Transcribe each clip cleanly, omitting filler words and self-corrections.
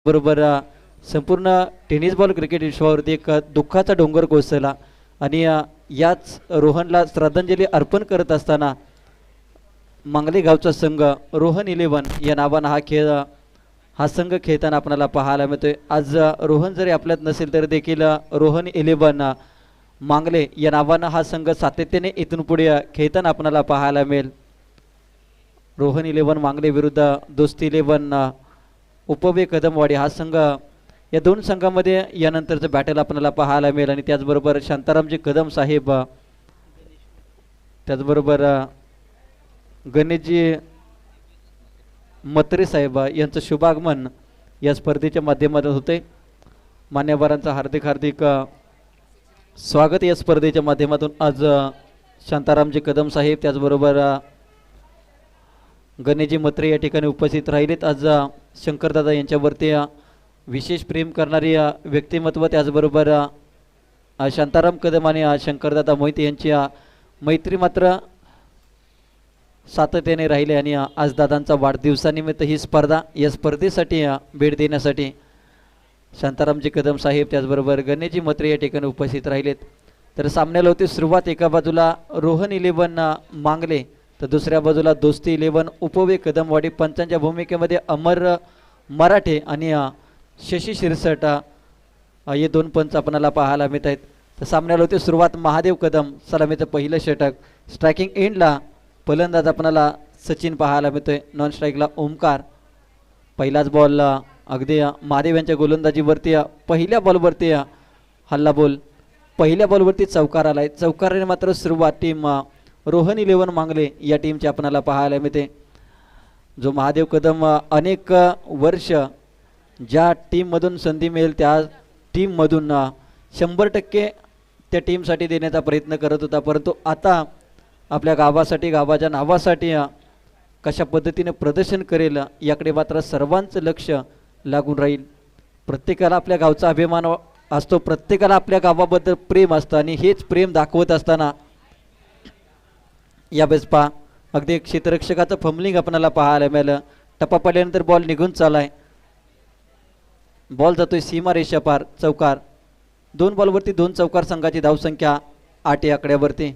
बरोबर संपूर्ण tennis ball cricket विश्वावरती एक दुःखाचा डोंगर कोसळला आणि याच रोहनला श्रद्धांजली अर्पण करत असताना मंगले गावचा संघ रोहन 11 या नावानं हा संघ खेळताना आपल्याला पाहायला मिळतोय। आज रोहन जरी आपल्यात नसेल तर देखील रोहन 11 मांगले या नावानं हा संघ सातत्याने इथून पुढे खेळताना आपल्याला पाहायला मिळेल। रोहन 11 मांगले विरुद्ध दोस्ती 11 उपवे कदमवाडी हा संघ, या दोन संघामध्ये यानंतरचं बॅटल आपल्याला पाहायला मिळेल। आणि त्याचबरोबर शांतारामजी कदम साहेब, त्याचबरोबर गणेशजी मत्रे साहेब यांचं शुभागमन या स्पर्धेच्या माध्यमातून होते। मान्यवरांचं हार्दिक हार्दिक स्वागत या स्पर्धेच्या माध्यमातून। आज शांतारामजी कदम साहेब त्याचबरोबर गणेशजी मत्रे या ठिकाणी उपस्थित राहिलेत। आज शंकरदादा यांच्यावरती विशेष प्रेम करणारी व्यक्तिमत्व, त्याचबरोबर शांताराम कदम आणि शंकरदादा मोहिते यांची मैत्री मात्र सातत्याने राहिले। आणि आज दादांचा वाढदिवसानिमित्त ही स्पर्धा, या स्पर्धेसाठी भेट देण्यासाठी शांतारामजी कदम साहेब त्याचबरोबर गणेशजी मत्रे या ठिकाणी उपस्थित राहिलेत। तर सामन्याला होती सुरुवात। एका बाजूला रोहन 11 मांगले तर दुसऱ्या बाजूला दोस्ती 11 उपवे कदमवाडी। पंचांच्या भूमिकेमध्ये अमर मराठे आणि शशी शिरसट हे दोन पंच आपल्याला पाहायला मिळत आहेत। तर सामन्याला होती सुरुवात। महादेव कदम सलामीचं पहिलं षटक, स्ट्रायकिंग एंडला फलंदाज आपल्याला सचिन पाहायला मिळतोय, नॉन स्ट्राईकला ओमकार। पहिलाच बॉल अगदी महादेव यांच्या गोलंदाजीवरती पहिल्या बॉलवरती हल्ला बोल, पहिल्या बॉलवरती चौकार आलाय। चौकाराने मात्र सुरुवात टीम रोहन 11 मांगले या टीमची आपल्याला पाहायला मिळते। जो महादेव कदम अनेक वर्ष ज्या टीममधून संधी मिळेल त्या टीममधून 100% त्या टीमसाठी देण्याचा प्रयत्न करत होता, परंतु आता आपल्या गावासाठी, गावाच्या नावासाठी कशा पद्धतीने प्रदर्शन करेल याकडे मात्र सर्वांचं लक्ष लागून राहील। प्रत्येकाला आपल्या गावचा अभिमान असतो, प्रत्येकाला आपल्या गावाबद्दल प्रेम असतं आणि हेच प्रेम दाखवत असताना या वेळेस पहा अगदी एक क्षेत्ररक्षकाचं फंबलिंग आपल्याला पाहायला मिळालं। टप्पा पडल्यानंतर बॉल निघून चालाय, बॉल जातोय सीमा रेषा पार, चौकार। 2 बॉलवरती 2 चौकार, संघाची धावसंख्या 8 या आकड्यावरती।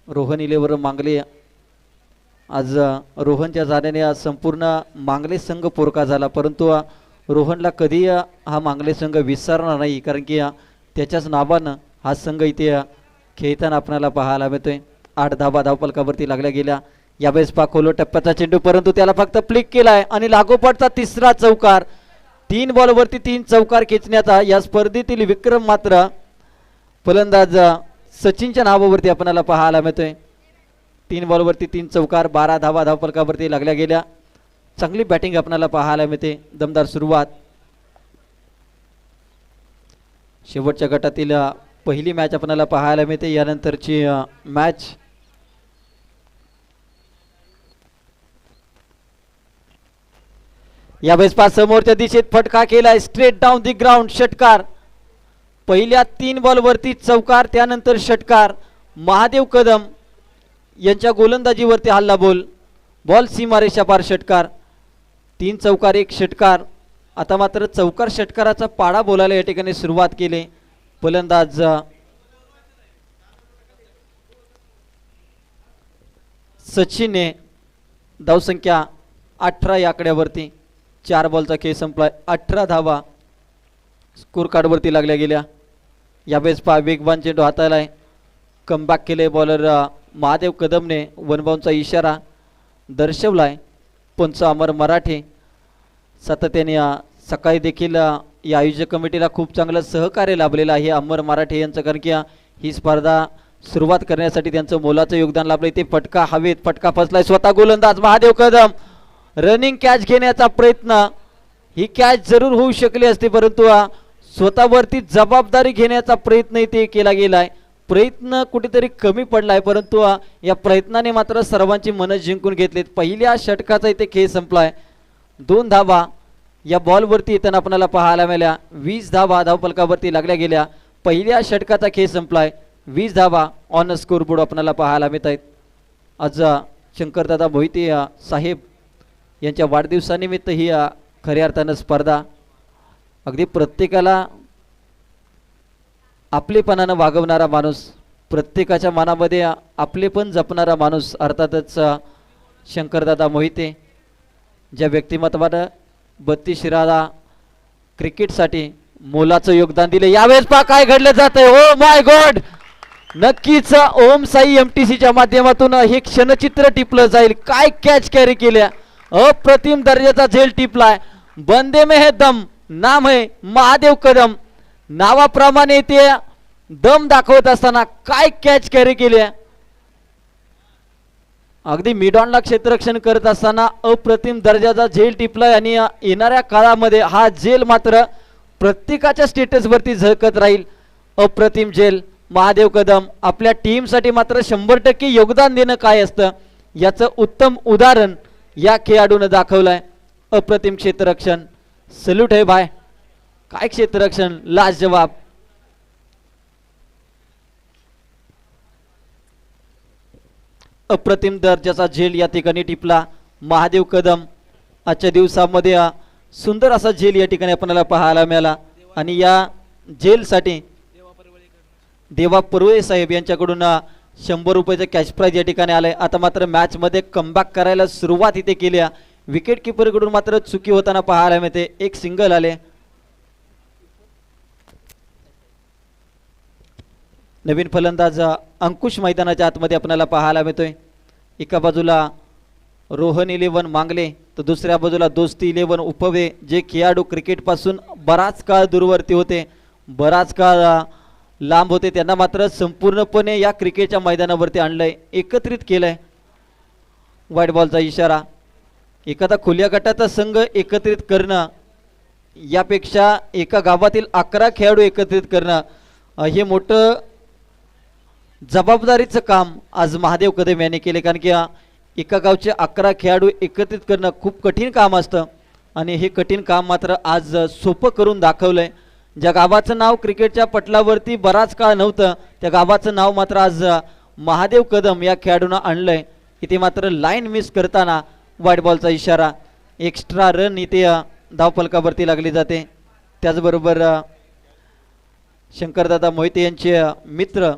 रोहन 11 मांगले, आज रोहनच्या जाण्याने संपूर्ण मांगले संघ पोरका झाला, परंतु रोहनला कधी हा मांगले संघ विसरणार नाही, कारण की त्याच्याच नावानं हा संघ इथे खेळताना आपल्याला पाहायला मिळतोय। 8 धावा धावपलकावरती लागल्या गेल्या। यावेळेस खोलो टप्प्याचा चेंडू, परंतु त्याला फक्त फ्लिक केलाय आणि लागोपाठचा तिसरा चौकार। 3 बॉलवरती 3 चौकार खेचण्याचा या स्पर्धेतील विक्रम मात्र फलंदाज सचिनच्या नावावरती आपल्याला पाहायला मिळतोय। 3 बॉलवरती 3 चौकार, 12 धावा धावपलकावरती लागल्या गेल्या। चांगली बॅटिंग आपल्याला पाहायला मिळते, दमदार सुरुवात। शेवटच्या गटातील पहिली मॅच आपल्याला पाहायला मिळते। यानंतरची मॅच यावेळेस समोरच्या दिशेत फटका केलाय, स्ट्रेट डाऊन दी ग्राउंड, षटकार। पहिल्या 3 बॉलवरती चौकार, त्यानंतर षटकार। महादेव कदम यांच्या गोलंदाजीवरती हल्ला बोल, बॉल सीमारेषा पार, षटकार। 3 चौकार 1 षटकार। आता मात्र चौकार षटकाराचा पाडा बोलायला या ठिकाणी सुरुवात केली फलंदाज सचिनने। धावसंख्या 18 या आकड्यावरती, 4 बॉलचा खेळ संपलाय, 18 धावा स्कोर कार्डवरती लागल्या गेल्या। यावेळेस वेगवान चेंडू हाताळलाय, कमबॅक केले बॉलर महादेव कदमने, 1 बाउंडचा इशारा दर्शवलाय पंच अमर मराठे। सातत्याने सकाळी देखील या आयोजक कमिटीला खूप चांगलं सहकार्य लाभलेलं आहे अमर मराठे यांचं, कारण की ही स्पर्धा सुरुवात करण्यासाठी त्यांचं मोलाचं योगदान लाभलं। इथे फटका हवेत, फटका फसलाय, स्वतः गोलंदाज महादेव कदम रनिंग कॅच घेण्याचा प्रयत्न, ही कॅच जरूर होऊ शकली असते, परंतु स्वतःवरती जबाबदारी घेण्याचा प्रयत्न इथे केला गेलाय। प्रयत्न कुठेतरी कमी पडलाय, परंतु या प्रयत्नाने मात्र सर्वांची मनं जिंकून घेतलीत। पहिल्या षटकाचा इथे खेळ संपलाय, 2 धावा या बॉलवरती येताना आपल्याला पाहायला मिळाल्या। 20 धावा धावपलकावरती लागल्या गेल्या। पहिल्या षटकाचा खेळ संपलाय, 20 धावा ऑन स्कोरबोर्ड आपल्याला पाहायला मिळत आहेत। आज शंकरदादा मोहिते साहेब यांच्या वाढदिवसानिमित्त ही खऱ्या अर्थानं स्पर्धा अगदी प्रत्येकाला आपलेपणानं वागवणारा माणूस, प्रत्येकाच्या मनामध्ये आपलेपण जपणारा माणूस अर्थातच शंकरदादा मोहिते, ज्या व्यक्तिमत्वानं 32 शिराळा क्रिकेटसाठी मोलाचं योगदान दिले. यावेळेस पहा काय घडलं जातंय. ओ माय गॉड, नक्कीच ओम साई MTCच्या माध्यमातून हे क्षणचित्र टिपलं जाईल. काय कॅच कॅरी केल्या, अप्रतिम दर्जाचा झेल टिपलाय. बंदे में है दम, नाम है महादेव कदम. नावाप्रमाणे ते दम दाखवत असताना काय कॅच कॅरी केल्या. अगदी मिडॉनला क्षेत्ररक्षण करत असताना अप्रतिम दर्जाचा झेल टिपलाय आणि येणाऱ्या काळामध्ये हा झेल मात्र प्रत्येकाच्या स्टेटसवरती झळकत राहील. अप्रतिम झेल. महादेव कदम आपल्या टीमसाठी मात्र 100% योगदान देणं काय असतं याचं उत्तम उदाहरण या खेळाडूनं दाखवलंय. अप्रतिम क्षेत्ररक्षण. सल्यूट आहे भाई. काय क्षेत्ररक्षण, लाजवाब. अप्रतिम दर्जाचा झेल या ठिकाणी टिपला महादेव कदम. आजच्या दिवसामध्ये सुंदर असा झेल या ठिकाणी आपल्याला पाहायला मिळाला आणि या झेलसाठी देवा परवे साहेब यांच्याकडून 100 रुपयाचं कॅश प्राइज या ठिकाणी आलंय. आता मात्र मॅच मध्ये कमबॅक करायला सुरुवात इथे केली. विकेट किपर कडून मात्र चुकी होताना पाहायला मिळते. एक सिंगल आले. नवीन फलंदाज अंकुश मैदानाच्या आतमध्ये आपल्याला पाहायला मिळतोय. एका बाजूला रोहन 11 मांगले तर दुसऱ्या बाजूला दोस्ती 11 उपवे, जे खेळाडू क्रिकेट पासून बराच काळ दूरवर्ती होते, बराच काळ लांब होते, त्यांना मात्र संपूर्णपणे या क्रिकेटच्या मैदानावरती आणलंय, एकत्रित केलंय. वाईट बॉलचा इशारा. एखादा खुल्या गटाचा संघ एकत्रित करणं यापेक्षा एका गावातील 11 खेळाडू एकत्रित करणं हे मोठं जबाबदारीचं काम आज महादेव कदम यांनी केले. कारण की एका गावचे 11 खेळाडू एकत्रित करणं खूप कठीण काम असतं आणि हे कठीण काम मात्र आज सोपं करून दाखवलंय. ज्या गावाचं नाव क्रिकेटच्या पटलावरती बराच काळ नव्हतं त्या गावाचं नाव मात्र आज महादेव कदम या खेळाडूंना आणलंय. इथे मात्र लाईन मिस करताना वाईट बॉलचा इशारा. एक्स्ट्रा रन इथे धावफलकावरती लागली जाते. त्याचबरोबर शंकरदादा मोहिते यांचे मित्र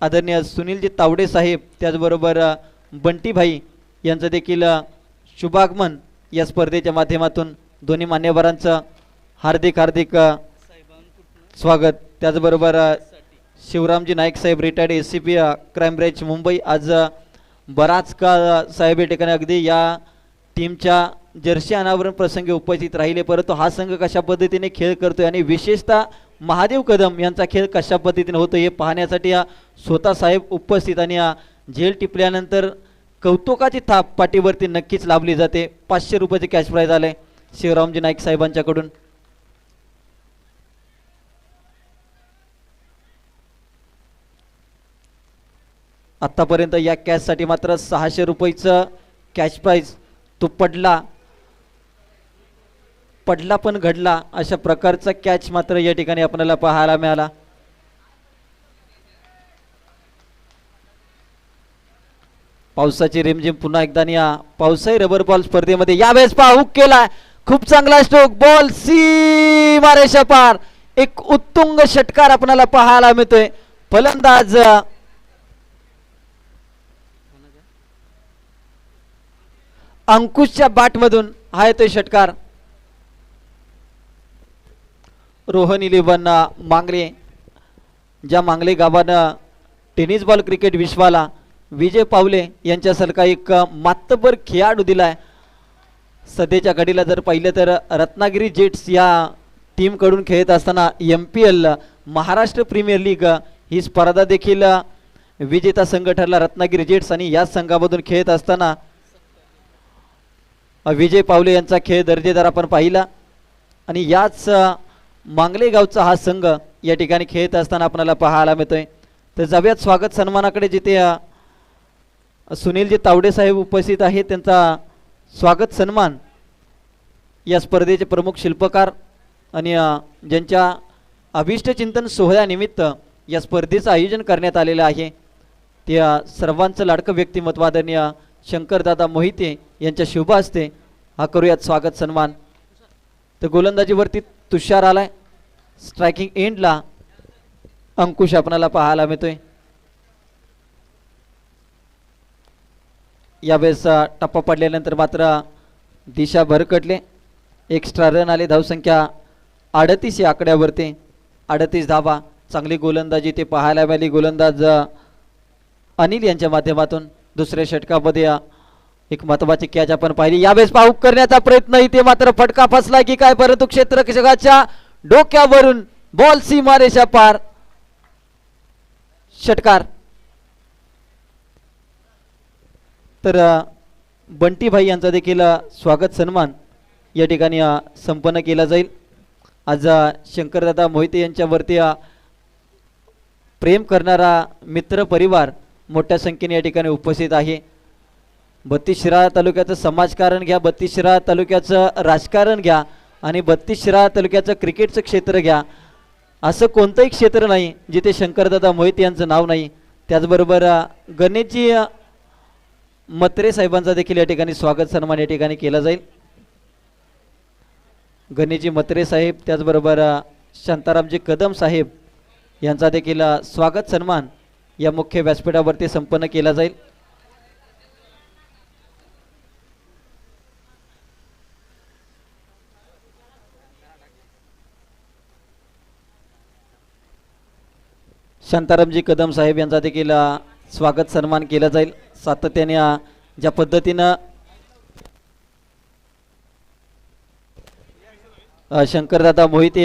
आदरणीय सुनीलजी तावडे साहेब, त्याचबरोबर बंटीभाई यांचं देखील शुभागमन या स्पर्धेच्या माध्यमातून दोन्ही मान्यवरांचं हार्दिक हार्दिक स्वागत. त्याचबरोबर शिवरामजी नाईक साहेब, retired SCP crime branch Mumbai, आज बराच काळ साहेब या ठिकाणी अगदी या टीमच्या जर्सी अनावरण प्रसंगी उपस्थित राहिले. परंतु हा संघ कशा पद्धतीने खेळ करतोय आणि विशेषतः महादेव कदम यांचा खेळ कशा पद्धतीने होतो हे पाहण्यासाठी स्वतः साहेब उपस्थित आणि झेल टिपल्यानंतर कौतुकाची थाप पाठीवरती नक्कीच लाभली जाते. 500 रुपयाचे कॅश प्राइज आले शिवरामजी नाईक साहेबांच्याकडून. आतापर्यंत या कॅचसाठी मात्र 600 रुपयाचं कॅश प्राइज तो पडला पण घडला अशा प्रकारचा कॅच मात्र या ठिकाणी आपल्याला पाहायला मिळाला. पावसाची रिमझिम पुन्हा एकदा या पावसाळी रबर बॉल स्पर्धेमध्ये यावेळेस हुक केला. खूप चांगला स्ट्रोक. बॉल सीमारेषा पार. एक उत्तुंग षटकार आपल्याला पाहायला मिळतोय. फलंदाज अंकुशच्या बॅटमधून हा येतोय षटकार. रोहन 11 मांगले, ज्या मांगले गावानं टेनिस बॉल क्रिकेट विश्वाला विजय पावले यांच्यासारखा एक मातबर खेळाडू दिलाय. सध्याच्या घडीला जर पाहिलं तर रत्नागिरी जेट्स या टीमकडून खेळत असताना MPL महाराष्ट्र प्रीमियर लीग ही स्पर्धा देखील विजेता संघ ठरला रत्नागिरी जेट्स आणि या संघामधून खेळत असताना विजय पावले यांचा खेळ दर्जेदार आपण पाहिला आणि याच मांगले गावचा हा संघ या ठिकाणी खेळत असताना आपल्याला पाहायला मिळतोय. तर जाऊयात स्वागत सन्मानाकडे, जिथे सुनीलजी तावडे साहेब उपस्थित आहेत. त्यांचा स्वागत सन्मान या स्पर्धेचे प्रमुख शिल्पकार आणि ज्यांच्या अभिष्ट चिंतन सोहळ्यानिमित्त या स्पर्धेचं आयोजन करण्यात आलेलं आहे त्या सर्वांचं लाडकं व्यक्तिमत्व आदरणीय शंकरदादा मोहिते यांच्या शुभ हस्ते हा करूयात स्वागत सन्मान. तर गोलंदाजीवरती तुषार आलाय. स्ट्रायकिंग एंडला अंकुश आपणाला पाहायला मिळतोय. यावेळेस टप्पा पडल्यानंतर मात्र दिशा भरकटले. एक्स्ट्रा रन आले. धावसंख्या 38 या आकड्यावरती. 38 धावा. चांगली गोलंदाजी ते पाहायला मिळाली. गोलंदाज अनिल यांच्या माध्यमातून दुसऱ्या षटकामध्ये एक महत्वाची कॅच आपण पाहिली. यावेळेस पाऊक करण्याचा प्रयत्न इथे मात्र फटका फसला की काय, परंतु क्षेत्ररक्षकाच्या डोक्यावरून बॉल सीमारेषा पार. षटकार. तर बंटी भाई यांचा देखील स्वागत सन्मान या ठिकाणी संपन्न केला जाईल. आज शंकरदादा मोहिते यांच्यावरती प्रेम करणारा मित्र परिवार मोठ्या संख्येने या ठिकाणी उपस्थित आहे. 32 शिराळा तालुक्याचं समाजकारण घ्या, 32 शिराळा तालुक्याचं राजकारण घ्या आणि 32 शिराळा तालुक्याचं क्रिकेटचं क्षेत्र घ्या. असं कोणतंही क्षेत्र नाही जिथे शंकरदादा मोहिते यांचं नाव नाही. त्याचबरोबर गणेशजी मत्रे साहेबांचा देखील या ठिकाणी स्वागत सन्मान या ठिकाणी केला जाईल. गणेशजी मत्रे साहेब त्याचबरोबर शांतारामजी कदम साहेब यांचा देखील स्वागत सन्मान या मुख्य व्यासपीठावरती संपन्न केला जाईल. शांतारामजी कदम साहेब यांचा देखील स्वागत सन्मान केला जाईल. सातत्याने ज्या पद्धतीनं शंकरदादा मोहिते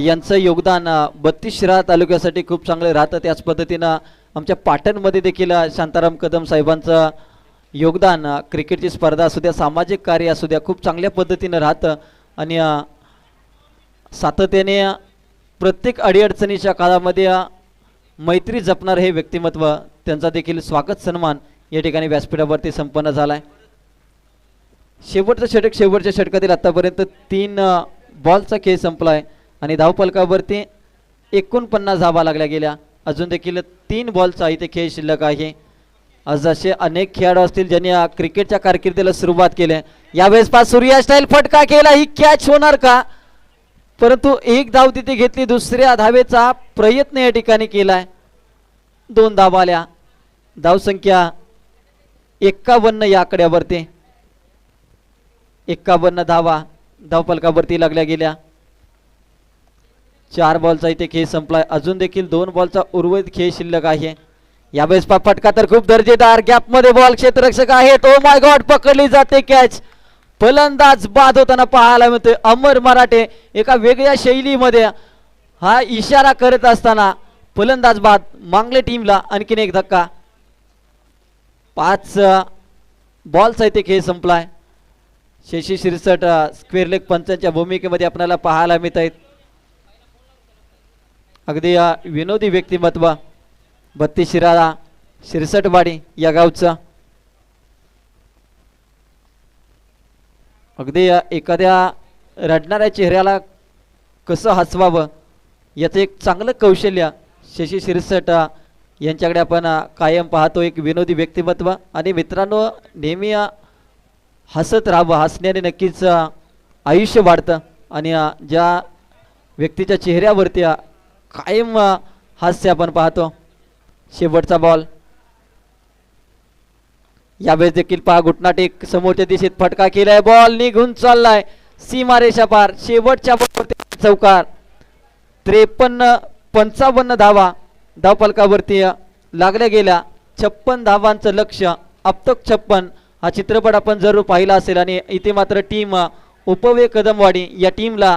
यांचं योगदान 32 शिराळा तालुक्यासाठी खूप चांगलं राहतं, त्याच पद्धतीनं आमच्या पाटणमध्ये देखील शांताराम कदम साहेबांचं योगदान क्रिकेटची स्पर्धा असू द्या, सामाजिक कार्य असू द्या, खूप चांगल्या पद्धतीनं राहतं. आणि सातत्याने प्रत्येक अडीअडचणीच्या काळामध्ये मैत्री जपणार हे व्यक्तिमत्व, त्यांचा देखील स्वागत सन्मान या ठिकाणी व्यासपीठावरती संपन्न झाला आहे. शेवटचं षटक, शेवटच्या षटकातील आतापर्यंत 3 बॉलचा खेळ संपला आहे आणि धावफलकावरती 49 धावा लागल्या गेल्या. अजून देखील 3 बॉलचा इथे खेळ शिल्लक आहे. आज असे अनेक खेळाडू असतील ज्यांनी क्रिकेटच्या कारकिर्दीला सुरुवात केली. यावेळेस पास सूर्या स्टाईल फटका केला, ही कॅच होणार का? परंतु एक धाव तिथे घेतली. दुसऱ्या धावेचा प्रयत्न या ठिकाणी केलाय. 2 धावा आल्या. धावसंख्या 51 या आकड्यावरती. 51 धावा धावफलकावरती लागल्या गेल्या. 4 बॉलचा इथे खेळ संपलाय. अजून देखील 2 बॉलचा उर्वरित खेळ शिल्लक आहे. यावेळेस फटका तर खूप दर्जेदार. गॅप मध्ये बॉल, क्षेत्ररक्षक आहेत. ओ माय गॉड, पकडली जाते कॅच. फलंदाज बाद होताना पाहायला मिळतोय. अमर मराठे एका वेगळ्या शैलीमध्ये हा इशारा करत असताना फलंदाज बाद. मांगले टीमला आणखीन एक धक्का. 5 बॉलचा इथे खेळ संपलाय. शशी शिरसट स्क्वेअर लेग पंचांच्या भूमिकेमध्ये आपल्याला पाहायला मिळत आहेत. अगदी विनोदी व्यक्तिमत्व 32 शिराळा शिरसटवाडी या गावचं. अगदी एखाद्या रडणाऱ्या चेहऱ्याला कसं हसवावं याचं एक चांगलं कौशल्य शशी शिरसट यांच्याकडे आपण कायम पाहतो. एक विनोदी व्यक्तिमत्व. आणि मित्रांनो, नेहमी हसत राहावं. हसण्याने नक्कीच आयुष्य वाढतं आणि ज्या व्यक्तीच्या चेहऱ्यावरती कायम हास्य आपण पाहतो. शेवटचा बॉल. यावेळेस देखील पहा घुटनाट एक समोरच्या दिशेत फटका केलाय. बॉल निघून चाललाय सीमारेषा पार. शेवटच्या बॉलवरती चौकार. 53-55 धावा धावफलकावरती लागल्या गेल्या. 56 धावांचं लक्ष्य. अब तक 56. हा चित्रपट आपण जरूर पाहिला असेल. आणि इथे मात्र टीम उपवे कदमवाडी या टीमला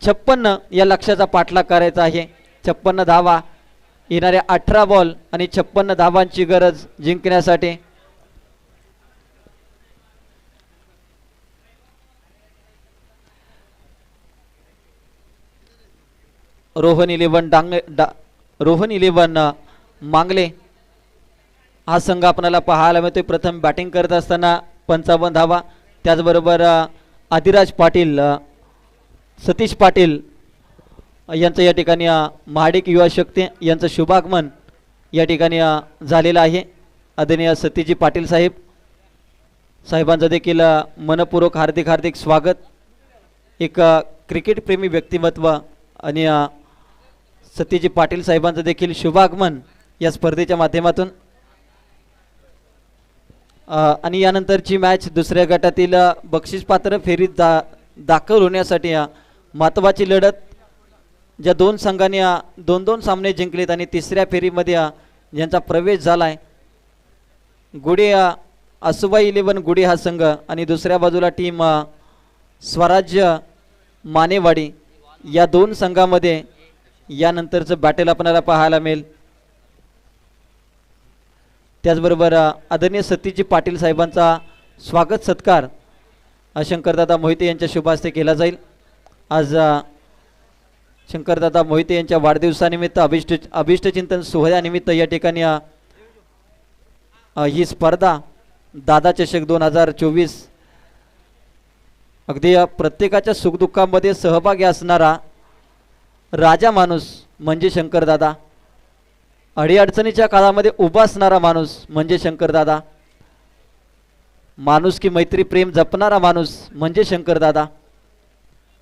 56 या लक्ष्याचा पाठलाग करायचा आहे. 56 धावा. येणाऱ्या 18 बॉल आणि 56 धावांची गरज जिंकण्यासाठी. रोहन 11 मांगले हा संघ आपल्याला पाहायला मिळतोय. प्रथम बॅटिंग करत असताना 55 धावा. त्याचबरोबर आदिराज पाटील, सतीश पाटील यांचं या ठिकाणी महाडिक युवा शक्ती यांचं शुभागमन या ठिकाणी झालेलं आहे. आदरणीय सतीजी पाटील साहेबांचं देखील मनपूर्वक हार्दिक स्वागत. एक क्रिकेट प्रेमी व्यक्तिमत्व आणि सतीजी पाटील साहेबांचं देखील शुभागमन या स्पर्धेच्या माध्यमातून आणि यानंतरची मॅच दुसऱ्या गटातील बक्षीसपात्र फेरीत दाखल होण्यासाठी महत्त्वाची लढत ज्या दोन संघांनी दोन दोन सामने जिंकलेत आणि तिसऱ्या फेरीमध्ये ज्यांचा प्रवेश झाला आहे गुढे आसुबाई 11 गुढे हा संघ आणि दुसऱ्या बाजूला टीम स्वराज्य मानेवाडी या दोन संघामध्ये यानंतरचं बॅटल आपल्याला पाहायला मिळेल. त्याचबरोबर आदरणीय सतीजी पाटील साहेबांचा स्वागत सत्कार शंकरदादा मोहिते यांच्या शुभ हस्ते केला जाईल. आज शंकरदादा मोहिते यांच्या वाढदिवसानिमित्त अभिष्टचिंतन सोहळ्यानिमित्त या ठिकाणी ही स्पर्धा दादा चषक 2024 अगदी प्रत्येकाच्या सुखदुःखामध्ये सहभागी असणारा राजा माणूस म्हणजे शंकरदादा, अडीअडचणीच्या काळामध्ये उभा असणारा माणूस म्हणजे शंकरदादा, माणुसकी मैत्री प्रेम जपणारा माणूस म्हणजे शंकरदादा,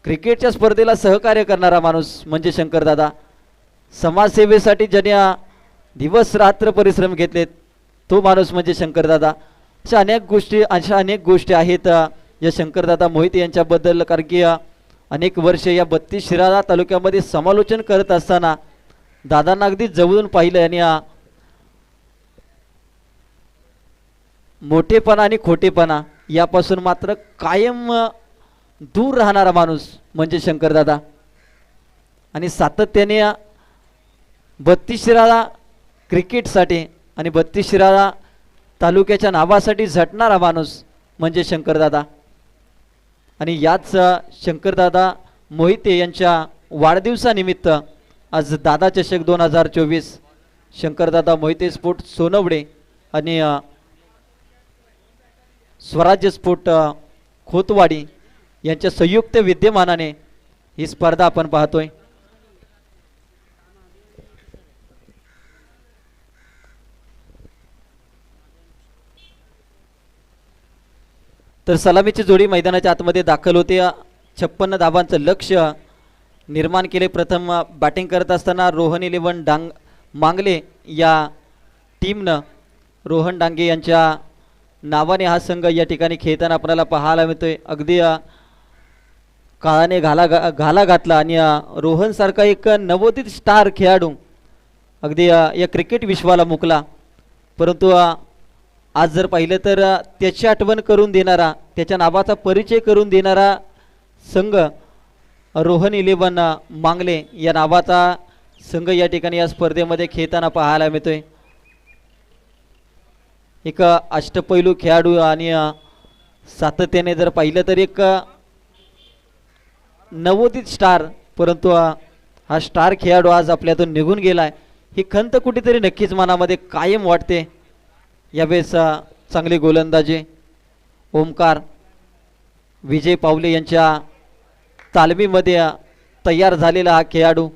क्रिकेटच्या स्पर्धेला सहकार्य करणारा माणूस म्हणजे शंकरदादा, समाजसेवेसाठी ज्याने दिवस रात्र परिश्रम घेतलेत तो माणूस म्हणजे शंकरदादा. अशा अनेक गोष्टी आहेत या शंकरदादा मोहिते यांच्याबद्दल. कारण की अनेक वर्ष या 32 शिराळा तालुक्यामध्ये समालोचन करत असताना दादांना अगदी जवळून पाहिलं आणि मोठेपणा आणि खोटेपणा यापासून मात्र कायम दूर राहणारा माणूस म्हणजे शंकरदादा. आणि सातत्याने 32 शिराळा क्रिकेटसाठी आणि 32 शिराळा तालुक्याच्या नावासाठी झटणारा माणूस म्हणजे शंकरदादा. आणि याच शंकरदादा मोहिते यांच्या वाढदिवसानिमित्त आज दादा चषक 2024 शंकरदादा मोहिते स्पोर्ट सोनवडे आणि स्वराज्य स्पोर्ट खोतवाडी यांच्या संयुक्त विद्यमानाने ही स्पर्धा आपण पाहतोय. तर सलामीची जोडी मैदानाच्या आतमध्ये दाखल होते. 56 धावांचं लक्ष्य निर्माण केले. प्रथम बॅटिंग करत असताना रोहन 11 मांगले या टीमनं रोहन डांगे यांच्या नावाने हा संघ या ठिकाणी खेळताना आपल्याला पाहायला मिळतोय. अगदी काळाने घाला घातला आणि रोहन सारखा एक नवोदित स्टार खेळाडू अगदी या क्रिकेट विश्वाला मुकला. परंतु आज जर पाहिलं तर त्याची आठवण करून देणारा, त्याच्या नावाचा परिचय करून देणारा संघ रोहन 11 मांगले या नावाचा संघ या ठिकाणी या स्पर्धेमध्ये खेळताना पाहायला मिळतोय. एक अष्टपैलू खेळाडू आणि सातत्याने जर पाहिलं तर एक नवोदित स्टार, परंतु हा स्टार खेळाडू आज आपल्यातून निघून गेलाय ही खंत कुठेतरी नक्कीच मनामध्ये कायम वाटते. यावेळेस चांगली गोलंदाजी ओमकार विजय पावले यांच्या तालमीमध्ये तयार झालेला हा खेळाडू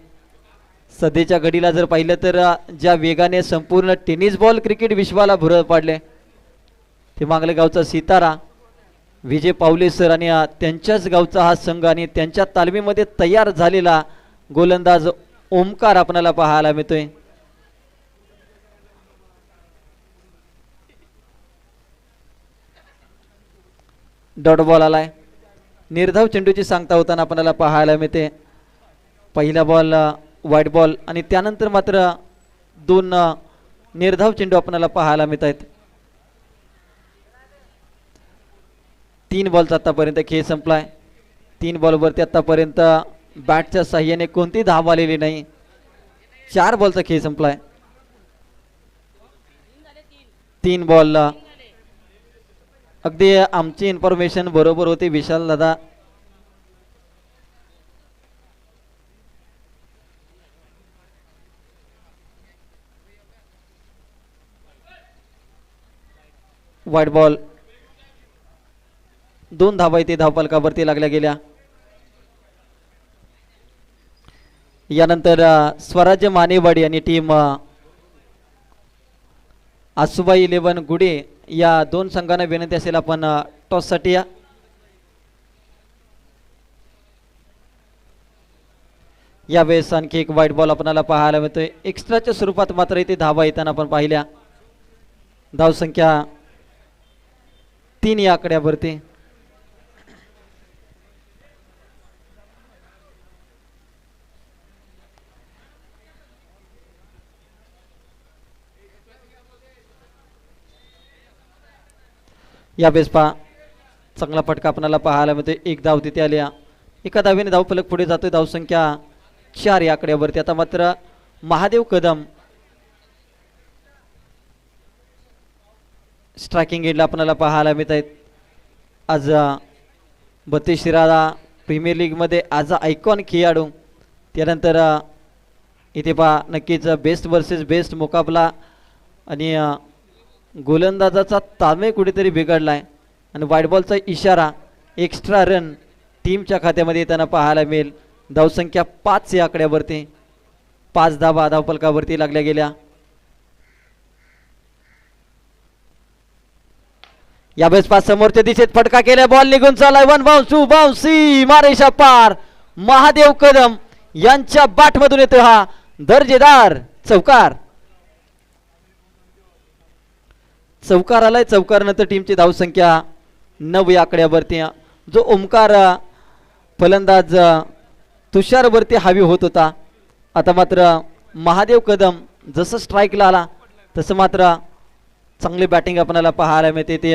सध्याच्या घडीला जर पाहिलं तर ज्या वेगाने संपूर्ण टेनिस बॉल क्रिकेट विश्वाला भुरळ पाडले ते मांगले गावचा सितारा विजय पावले सर आणि त्यांच्याच गावचा हा संघ आणि त्यांच्या तालमीमध्ये तयार झालेला गोलंदाज ओमकार आपल्याला पाहायला मिळतोय. डॉट बॉल आलाय. निर्धाव चेंडूची सांगता होताना आपल्याला पाहायला मिळते. पहिला बॉल वाईट बॉल आणि त्यानंतर मात्र 2 निर्धाव चेंडू आपल्याला पाहायला मिळत आहेत. 3 बॉलचा आतापर्यंत खेळ संपलाय. 3 बॉलवरती आतापर्यंत बॅटच्या साह्याने कोणती धाव आलेली नाही. 4 बॉलचा खेळ संपलाय. 3 बॉल. अगदी आमची इन्फॉर्मेशन बरोबर होती विशाल दादा. वाईट बॉल. 2 धावा इथे धावफलकावरती लागल्या गेल्या. यानंतर स्वराज्य मानेवाडी आणि टीम आसुबाई 11 गुडे या 2 संघांना विनंती असेल आपण टॉससाठी या. यावेळेस आणखी एक वाईट बॉल आपल्याला पाहायला मिळतोय. एक्स्ट्राच्या स्वरूपात मात्र इथे धावा येताना आपण पाहिल्या. धावसंख्या 3 या आकड्यावरती. यावेळेस पहा चांगला फटका आपल्याला पाहायला मिळतोय. एक धाव तिथे आल्या. एका धावेने धावफलक पुढे जातोय. धावसंख्या 4 या आकड्यावरती. आता मात्र महादेव कदम स्ट्रायकिंग एंडला आपल्याला पाहायला मिळत आहेत. आज 32 शिराळा प्रीमियर लीगमध्ये आज आयकॉन खेळाडू. त्यानंतर इथे पहा नक्कीच बेस्ट वर्सेस बेस्ट मुकाबला आणि गोलंदाजाचा ताळमेळ कुठेतरी बिघडलाय आणि व्हाईट बॉलचा इशारा. एक्स्ट्रा रन टीमच्या खात्यामध्ये येताना पाहायला मिळेल. धावसंख्या 5 या आकड्यावरती. 5 धावा धावफलकावरती लागल्या गेल्या. यावेळेस 5 समोरच्या दिशेत फटका केला. बॉल निघून चाललाय. 1 बाउन्स 2 बाउन्सी मारेशा पार. महादेव कदम यांच्या बॅटमधून येतो हा दर्जेदार चौकार. चौकार आलाय. चौकारानंतर टीमची धावसंख्या 9 या आकड्यावरती. जो ओमकार फलंदाज तुषारवरती हावी होत होता, आता मात्र महादेव कदम जसं स्ट्राईकला आला तसं मात्र चांगली बॅटिंग आपल्याला पाहायला मिळते. ते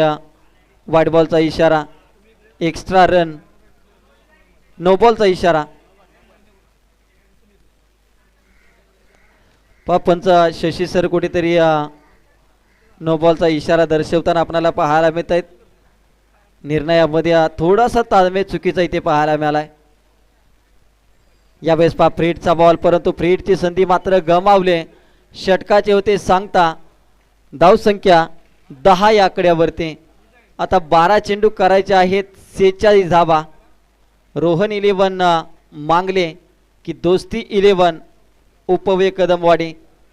व्हाईट बॉलचा इशारा, एक्स्ट्रा रन, नो बॉलचा इशारा. पंच शशी सर कुठेतरी नो बॉलचा इशारा दर्शवताना आपल्याला पाहायला मिळत आहेत. निर्णयामध्ये थोडासा ताळमेळ चुकीचा इथे पाहायला मिळालाय. यावेळेस फ्रीडचा बॉल, परंतु फ्रीडची संधी मात्र गमावले. षटकाचे होते सांगता. धावसंख्या 10 या आकड्यावरती. आता 12 चेंडू करायचे आहेत. 46 धावा. रोहन 11 मांगले की दोस्ती 11 उपवे कदमवाडी.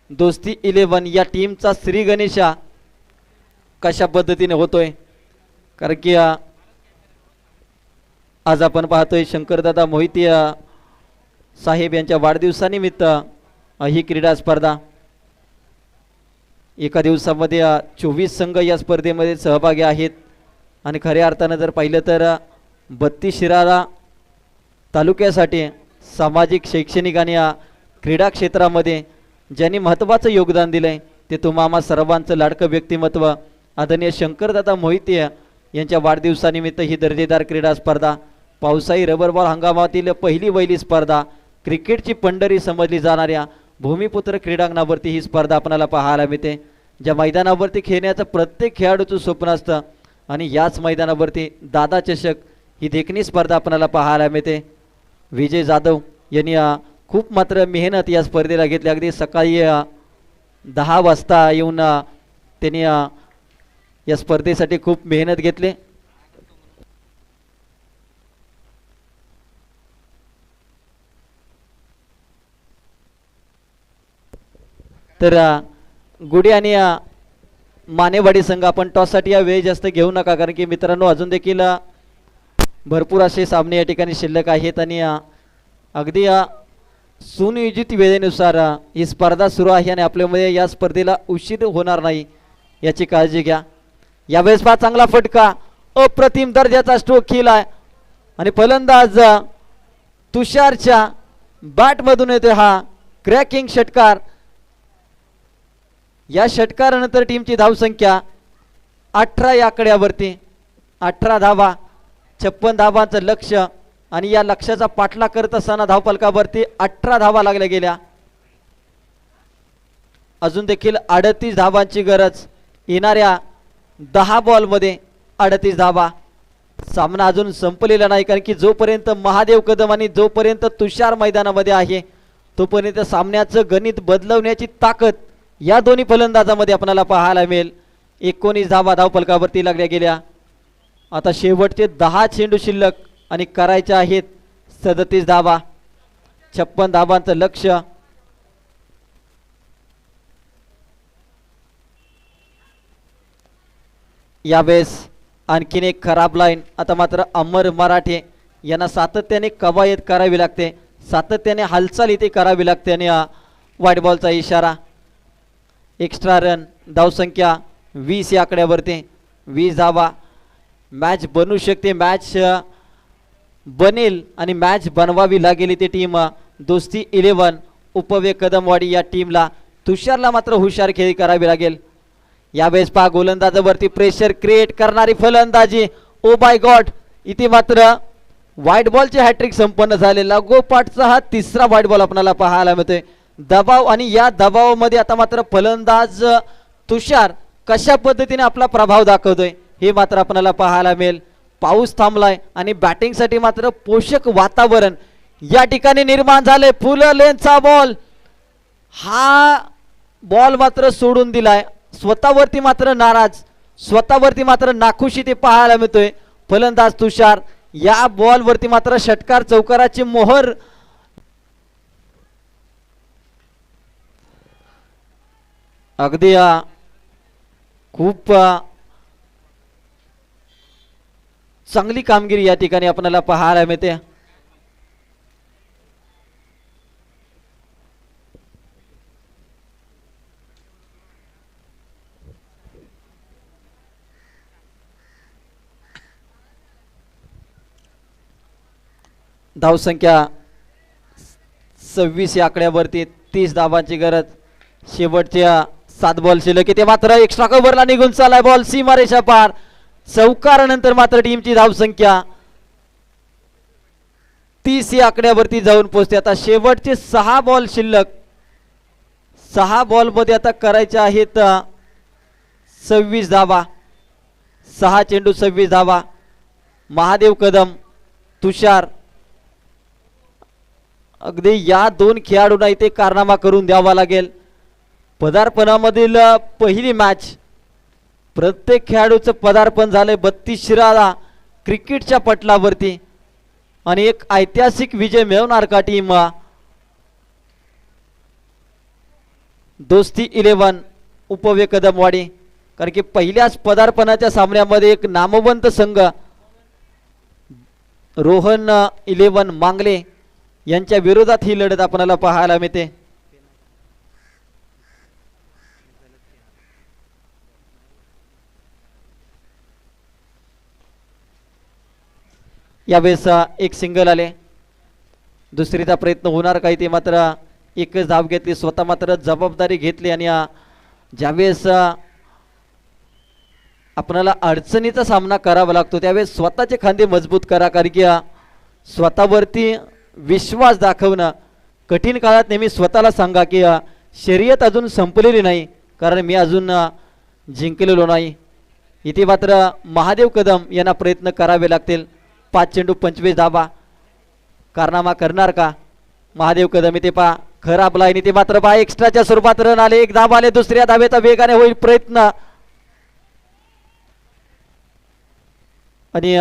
दोस्ती 11 या टीमचा श्री गणेशा कशा पद्धतीने होतोय, कारण की आज आपण पाहतोय शंकरदादा मोहिते साहेब यांच्या वाढदिवसानिमित्त ही क्रीडा स्पर्धा. एका दिवसामध्ये 24 संघ या स्पर्धेमध्ये सहभागी आहेत आणि खऱ्या अर्थानं जर पाहिलं तर 32 शिराळा तालुक्यासाठी सामाजिक, शैक्षणिक आणि क्रीडा क्षेत्रामध्ये ज्यांनी महत्त्वाचं योगदान दिलंय ते तुम्हा सर्वांचं लाडकं व्यक्तिमत्व आदरणीय शंकरदादा मोहिते यांच्या वाढदिवसानिमित्त ही दर्जेदार क्रीडा स्पर्धा. पावसाळी रबर बॉल हंगामातील पहिली वहिली स्पर्धा, क्रिकेटची पंढरी समजली जाणाऱ्या भूमिपुत्र क्रीडांगणावरती ही स्पर्धा आपल्याला पाहायला मिळते. ज्या मैदानावरती खेळण्याचं प्रत्येक खेळाडूचं स्वप्न असतं आणि याच मैदानावरती दादा चषक ही देखणी स्पर्धा आपल्याला पाहायला मिळते. विजय जाधव यांनी खूप मात्र मेहनत या स्पर्धेला घेतली. अगदी सकाळी 10 वाजता येऊन त्यांनी या स्पर्धेसाठी खूप मेहनत घेतली. तर गुडी आणि मानेवाडी संघ आपण टॉससाठी या वेळ जास्त घेऊ नका, कारण की मित्रांनो अजून देखील भरपूर असे सामने या ठिकाणी शिल्लक आहेत आणि अगदी सुनियोजित वेळेनुसार ही स्पर्धा सुरू आहे आणि आपल्यामध्ये या स्पर्धेला उशीर होणार नाही याची काळजी घ्या. यावेळेस पहा चांगला फटका, अप्रतिम दर्जाचा स्ट्रोक खेळलाय आणि फलंदाज तुषारच्या बॅटमधून येतोय हा क्रॅकिंग षटकार. या षटकारानंतर टीमची धावसंख्या 18 या आकड्यावरती. 18 धावा, 56 धावांचं लक्ष्य आणि या लक्ष्याचा पाठलाग करत असताना धावफलकावरती 18 धावा लागल्या गेल्या. अजून देखील 38 धावांची गरज. येणाऱ्या 10 बॉलमध्ये 38 धावा. सामना अजून संपलेला नाही, कारण की जोपर्यंत महादेव कदम आणि जोपर्यंत तुषार मैदानामध्ये आहे तोपर्यंत सामन्याचं गणित बदलवण्याची ताकद या दोन्ही फलंदाजामध्ये आपल्याला पाहायला मिळेल. 19 धावा धावफलकावरती लागल्या गेल्या. आता शेवटचे 10 चेंडू शिल्लक आणि करायचे आहेत 37 धावा. 56 धावांचं लक्ष्य. यावेळेस आणखीन एक खराब लाईन. आता मात्र अमर मराठे यांना सातत्याने कवायत करावी लागते. सातत्याने हालचाल इथे करावी लागते आणि वाईट बॉलचा इशारा. एक्स्ट्रा रन, धावसंख्या 20 या आकड्यावरती. 20 धावा. मॅच बनू शकते, मॅच बनेल आणि मॅच बनवावी लागेल इथे टीम दोस्ती 11 उपवे कदमवाडी या टीमला. तुषारला मात्र हुशार खेळी करावी लागेल. यावेळेस पहा गोलंदाजावरती प्रेशर क्रिएट करणारी फलंदाजी. ओ बाय गॉड, इथे मात्र व्हाईट बॉलचे हॅट्रिक संपन्न झाले. लागोपाठचा हा तिसरा व्हाईट बॉल आपल्याला पाहायला मिळतोय. दबाव आणि या दबावामध्ये आता मात्र फलंदाज तुषार कशा पद्धतीने आपला प्रभाव दाखवतोय हे मात्र आपल्याला पाहायला मिळेल. पाऊस थांबलाय आणि बॅटिंगसाठी मात्र पोषक वातावरण या ठिकाणी निर्माण झाले. फुल लेनचा बॉल, हा बॉल मात्र सोडून दिलाय. स्वतःवरती मात्र नाराज, स्वतःवरती मात्र नाखुशी ते पाहायला मिळतोय. फलंदाज तुषार या बॉलवरती मात्र षटकार चौकाराची मोहर अगदी खूप चांगली कामगिरी या ठिकाणी आपल्याला पाहायला मिळते. धावसंख्या 26 या आकड्यावरती. 30 धावांची गरज. शेवटच्या 7 बॉल शिल्लक. ते मात्र एक्स्ट्रा कव्हरला निघून चाललाय बॉल सीमारेषा पार. चौकारानंतर मात्र टीमची धावसंख्या 30 या आकड्यावरती जाऊन पोहोचते. आता शेवटचे 6 बॉल शिल्लक. 6 बॉलमध्ये आता करायच्या आहेत 26 धावा. 6 चेंडू 26 धावा. महादेव कदम, तुषार, अगदी या 2 खेळाडूंना इथे कारनामा करून द्यावा लागेल. पदार्पणामधील पहिली मॅच. प्रत्येक खेळाडूचं पदार्पण झालंय 32 क्रिकेटच्या पटलावरती आणि एक ऐतिहासिक विजय मिळवणार का टीम दोस्ती 11 उपवे कदमवाडी. कारण की पहिल्याच पदार्पणाच्या सामन्यामध्ये एक नामवंत संघ रोहन 11 मांगले यांच्या विरोधात ही लढत आपल्याला पाहायला मिळते. यावेळेस एक सिंगल आले. दुसरीचा प्रयत्न होणार काही ते मात्र एकच धाव घेतली. स्वतः मात्र जबाबदारी घेतली आणि ज्यावेळेस आपल्याला अडचणीचा सामना करावा लागतो त्यावेळेस स्वतःचे खांदे मजबूत करा. कारण की स्वतःवरती विश्वास दाखवणं कठीण काळात नेहमी स्वतःला सांगा की शर्यत अजून संपलेली नाही, कारण मी अजून जिंकलेलो नाही. इथे मात्र महादेव कदम यांना प्रयत्न करावे लागतील. 5 चेंडू 25 धावा. कारनामा करणार का महादेव कदम? इथे पहा खराब लाईन. इथे मात्र पहा एक्स्ट्राच्या स्वरूपात रन आले. 1 धाव आले. दुसऱ्या धावेचा वेगाने होईल प्रयत्न आणि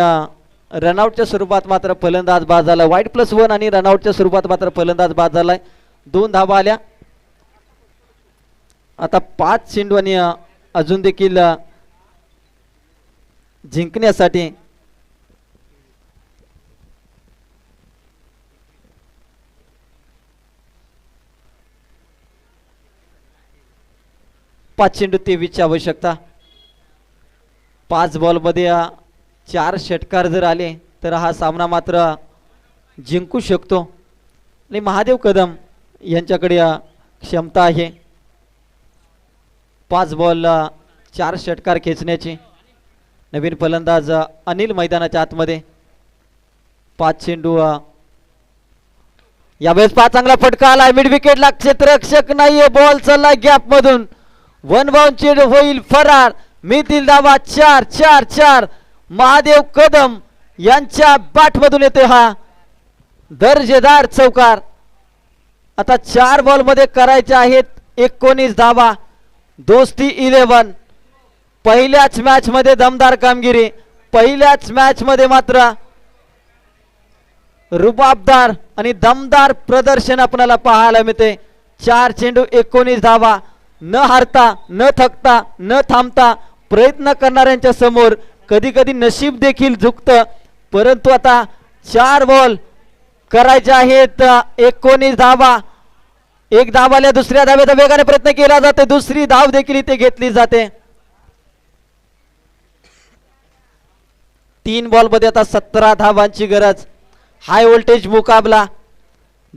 रनआउटच्या स्वरूपात मात्र फलंदाज बाद झाला. वाईट +1 आणि रनआउटच्या स्वरूपात मात्र फलंदाज बाद झालाय. 2 धावा आल्या. आता 5 चेंडू आणि अजून देखील जिंकण्यासाठी पाच चेंडू 23 ची आवश्यकता. 5 बॉलमध्ये 4 षटकार जर आले तर हा सामना मात्र जिंकू शकतो आणि महादेव कदम यांच्याकडे क्षमता आहे 5 बॉल 4 षटकार खेचण्याची. नवीन फलंदाज अनिल मैदानाच्या आतमध्ये. 5 चेंडू. यावेळेस 5 चांगला फटका आला. मिड विकेटला क्षेत्ररक्षक नाहीये. बॉल चालला गॅप मधून. 1 बाउंड चेंडू होईल फरार. मिळतील धावा 4-4-4. महादेव कदम यांच्या बॅट मधून येते हा दर्जेदार चौकार. आता 4 बॉल मध्ये करायचे आहेत 19 धावा. दोस्ती 11. पहिल्याच मॅच मध्ये दमदार कामगिरी. पहिल्याच मॅच मध्ये मात्र रुबाबदार आणि दमदार प्रदर्शन आपल्याला पाहायला मिळते. 4 चेंडू 19 धावा. न हारता, न थकता, न थांबता प्रयत्न करणाऱ्यांच्या समोर कधी कधी नशीब देखील झुकतं. परंतु आता 4 बॉल करायचे आहेत 19 धावा. एक धावाला दुसऱ्या धावेचा वेगाने प्रयत्न केला जातो. दुसरी धाव देखील इथे घेतली जाते. 3 बॉल मध्ये आता 17 धावांची गरज. हाय व्होल्टेज मुकाबला.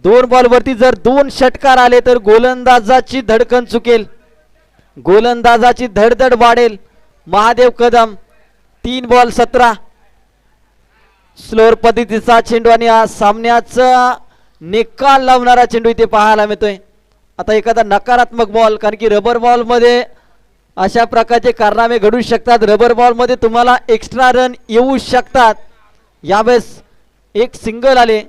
2 बॉल वरती जर 2 षटकार आले तर गोलंदाजाची धडकन चुकेल, गोलंदाजाची धडधड वाढेल. महादेव कदम 3 बॉल 17. स्लोअर पद्धतीचा चेंडू आणि या सामन्याचा निकाल लावणारा चेंडू इथे पाहायला मिळतोय. आता एखादा नकारात्मक बॉल, कारण की रबर बॉल मध्ये अशा प्रकारचे कारनामे घडू शकतात. रबर बॉल मध्ये तुम्हाला एक्स्ट्रा रन येऊ शकतात. यावेळेस एक सिंगल आले.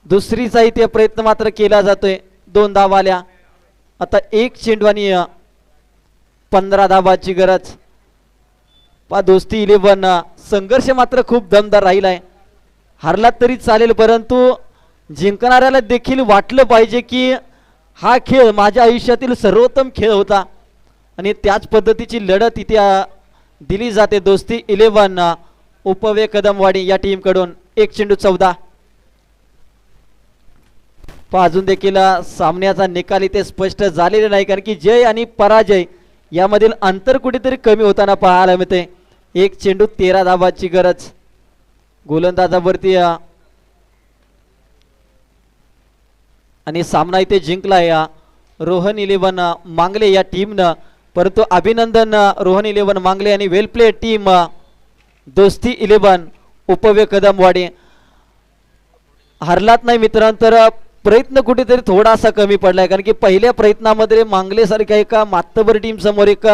दुसरीचा इथे प्रयत्न मात्र केला जातोय. 2 धावा आल्या. आता एक चेंडू आणि 15 धावाची गरज. पा दोस्ती 11 संघर्ष मात्र खूप दमदार राहिलाय. हारला तरी चालेल, परंतु जिंकणाऱ्याला देखील वाटलं पाहिजे की हा खेळ माझ्या आयुष्यातील सर्वोत्तम खेळ होता आणि त्याच पद्धतीची लढत इथे दिली जाते. दोस्ती 11 उपवे कदमवाडी या टीम कडून. एक चेंडू 14. अजून देखील सामन्याचा निकाल इथे स्पष्ट झालेला नाही, कारण की जय आणि पराजय यामधील अंतर कुठेतरी कमी होताना पाहायला मिळते. एक चेंडू 13 धावाची गरज. गोलंदाजावरती आणि सामना इथे जिंकलाय रोहन 11 मांगले या टीमनं. परंतु अभिनंदन रोहन 11 मांगले आणि वेल प्ले टीम दोस्ती 11 उपवे कदमवाडी. हरलात नाही मित्रांनो, तर प्रयत्न कुठेतरी थोडासा कमी पडलाय, कारण की पहिल्या प्रयत्नामध्ये मांगले सारख्या एका मातबर टीम समोर एक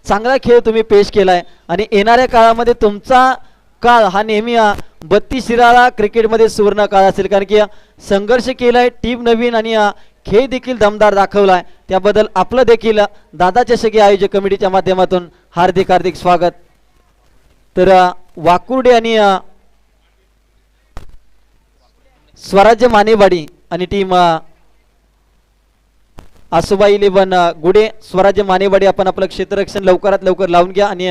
चांगला खेळ तुम्ही पेश केलाय आणि येणाऱ्या काळामध्ये तुमचा काळ हा नेहमी 32 शिराळा क्रिकेटमध्ये सुवर्ण काळ असेल, कारण की संघर्ष केलाय, टीम नवीन आणि खेळ देखील दमदार दाखवलाय. त्याबद्दल आपलं देखील दादा चषक आयोजक कमिटीच्या माध्यमातून हार्दिक हार्दिक स्वागत. तर वाकुर्डे आणि स्वराज्य मानेवाडी आणि टीम आसुबाई 11 गुडे स्वराज्य मानेवाडी, आपण आपलं क्षेत्ररक्षण लवकरात लवकर लावून घ्या आणि